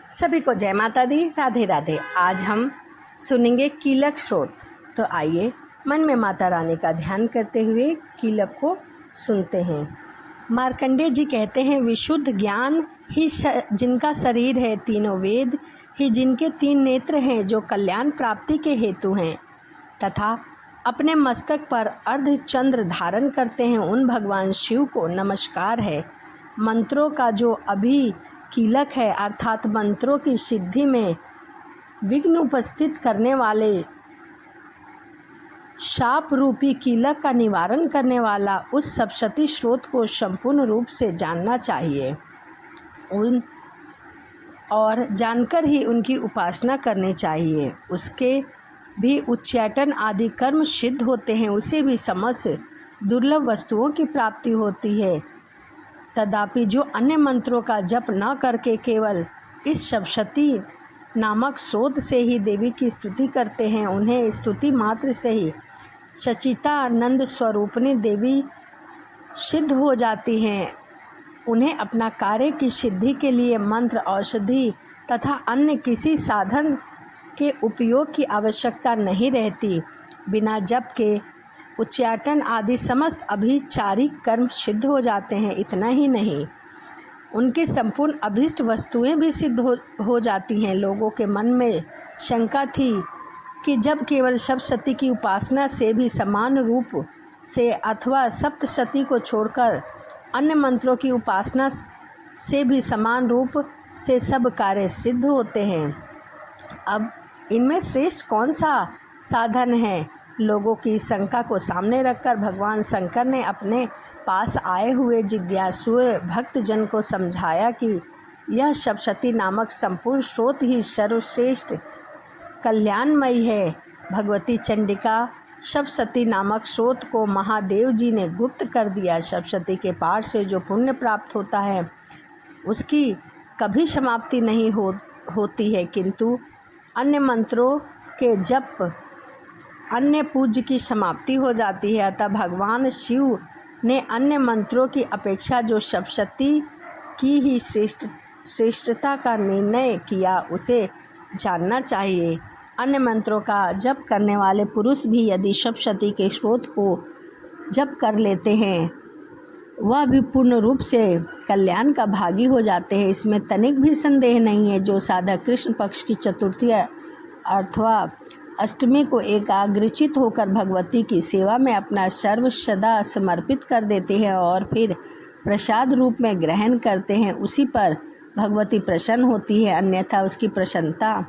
सभी को जय माता दी, राधे राधे। आज हम सुनेंगे कीलक स्रोत। तो आइए मन में माता रानी का ध्यान करते हुए कीलक को सुनते हैं। मार्कंडेय जी कहते हैं, विशुद्ध ज्ञान ही जिनका शरीर है, तीनों वेद ही जिनके तीन नेत्र हैं, जो कल्याण प्राप्ति के हेतु हैं तथा अपने मस्तक पर अर्धचंद्र धारण करते हैं, उन भगवान शिव को नमस्कार है। मंत्रों का जो अभी कीलक है, अर्थात मंत्रों की सिद्धि में विघ्न उपस्थित करने वाले शाप रूपी कीलक का निवारण करने वाला उस सप्तशती स्रोत को संपूर्ण रूप से जानना चाहिए और जानकर ही उनकी उपासना करनी चाहिए। उसके भी उच्चाटन आदि कर्म सिद्ध होते हैं, उसे भी समस्त दुर्लभ वस्तुओं की प्राप्ति होती है। तथापि जो अन्य मंत्रों का जप न करके केवल इस सप्तशती नामक स्रोत से ही देवी की स्तुति करते हैं, उन्हें स्तुति मात्र से ही सच्चिदानंद स्वरूपिणी देवी सिद्ध हो जाती हैं। उन्हें अपना कार्य की सिद्धि के लिए मंत्र, औषधि तथा अन्य किसी साधन के उपयोग की आवश्यकता नहीं रहती। बिना जप के उच्चाटन आदि समस्त अभिचारिक कर्म सिद्ध हो जाते हैं। इतना ही नहीं, उनकी संपूर्ण अभीष्ट वस्तुएं भी सिद्ध हो जाती हैं। लोगों के मन में शंका थी कि जब केवल सप्तशती की उपासना से भी समान रूप से अथवा सप्तशती को छोड़कर अन्य मंत्रों की उपासना से भी समान रूप से सब कार्य सिद्ध होते हैं, अब इनमें श्रेष्ठ कौन सा साधन है? लोगों की शंका को सामने रखकर भगवान शंकर ने अपने पास आए हुए जिज्ञासु भक्तजन को समझाया कि यह सप्तशती नामक संपूर्ण स्रोत ही सर्वश्रेष्ठ कल्याणमयी है। भगवती चंडिका सप्तशती नामक स्रोत को महादेव जी ने गुप्त कर दिया। सप्तशती के पाठ से जो पुण्य प्राप्त होता है उसकी कभी समाप्ति नहीं होती है, किंतु अन्य मंत्रों के जप अन्य पूज्य की समाप्ति हो जाती है। अतः भगवान शिव ने अन्य मंत्रों की अपेक्षा जो सप्तशती की ही श्रेष्ठता का निर्णय किया, उसे जानना चाहिए। अन्य मंत्रों का जप करने वाले पुरुष भी यदि सप्तशती के स्रोत को जप कर लेते हैं, वह भी पूर्ण रूप से कल्याण का भागी हो जाते हैं। इसमें तनिक भी संदेह नहीं है। जो साधक कृष्ण पक्ष की चतुर्थी अथवा अष्टमी को एकाग्रचित होकर भगवती की सेवा में अपना सर्व सदा समर्पित कर देते हैं और फिर प्रसाद रूप में ग्रहण करते हैं, उसी पर भगवती प्रसन्न होती है, अन्यथा उसकी प्रसन्नता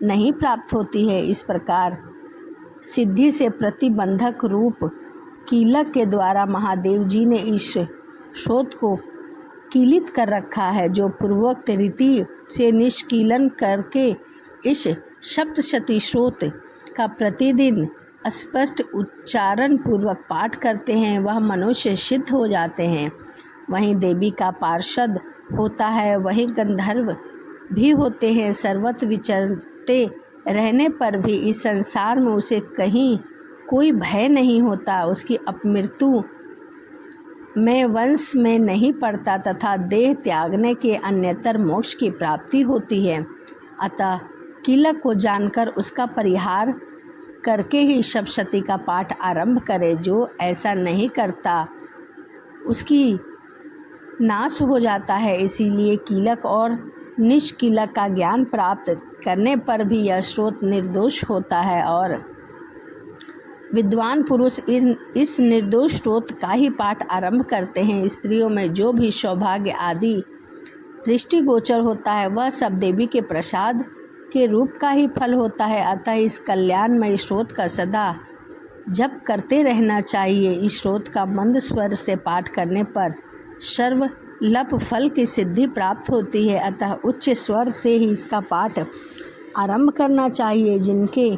नहीं प्राप्त होती है। इस प्रकार सिद्धि से प्रतिबंधक रूप कीलक के द्वारा महादेव जी ने इस स्रोत को कीलित कर रखा है, जो पूर्वोक्त रीति से निष्कीलन करके इस सप्तशती स्रोत का प्रतिदिन स्पष्ट उच्चारण पूर्वक पाठ करते हैं, वह मनुष्य सिद्ध हो जाते हैं। वहीं देवी का पार्षद होता है, वहीं गंधर्व भी होते हैं। सर्वत्र विचरते रहने पर भी इस संसार में उसे कहीं कोई भय नहीं होता, उसकी अपमृत्यु में वंश में नहीं पड़ता तथा देह त्यागने के अन्यतर मोक्ष की प्राप्ति होती है। अतः कीलक को जानकर उसका परिहार करके ही सप्तशती का पाठ आरंभ करे। जो ऐसा नहीं करता उसकी नाश हो जाता है। इसीलिए कीलक और निष्कीलक का ज्ञान प्राप्त करने पर भी यह स्रोत निर्दोष होता है और विद्वान पुरुष इस निर्दोष स्रोत का ही पाठ आरंभ करते हैं। स्त्रियों में जो भी सौभाग्य आदि दृष्टिगोचर होता है, वह सब देवी के प्रसाद के रूप का ही फल होता है। अतः इस कल्याणमय स्रोत का सदा जप करते रहना चाहिए। इस स्रोत का मंद स्वर से पाठ करने पर सर्वलभ फल की सिद्धि प्राप्त होती है। अतः उच्च स्वर से ही इसका पाठ आरंभ करना चाहिए। जिनके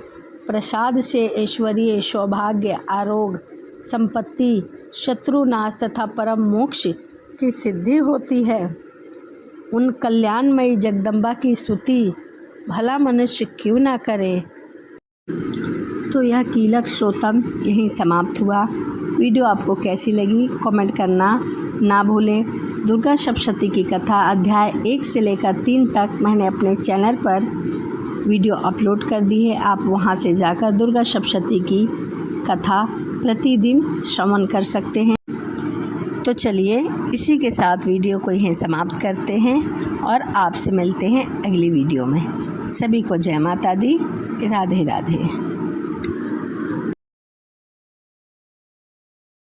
प्रसाद से ऐश्वर्य, सौभाग्य, आरोग्य, संपत्ति, शत्रुनाश तथा परम मोक्ष की सिद्धि होती है, उन कल्याणमयी जगदम्बा की स्तुति भला मनुष्य क्यों ना करे। तो यह कीलक स्रोतम यहीं समाप्त हुआ। वीडियो आपको कैसी लगी कमेंट करना ना भूलें। दुर्गा सप्तशती की कथा अध्याय 1 से लेकर 3 तक मैंने अपने चैनल पर वीडियो अपलोड कर दी है। आप वहां से जाकर दुर्गा सप्तशती की कथा प्रतिदिन श्रवण कर सकते हैं। तो चलिए इसी के साथ वीडियो को यहीं समाप्त करते हैं और आपसे मिलते हैं अगली वीडियो में। सभी को जय माता दी। राधे राधे।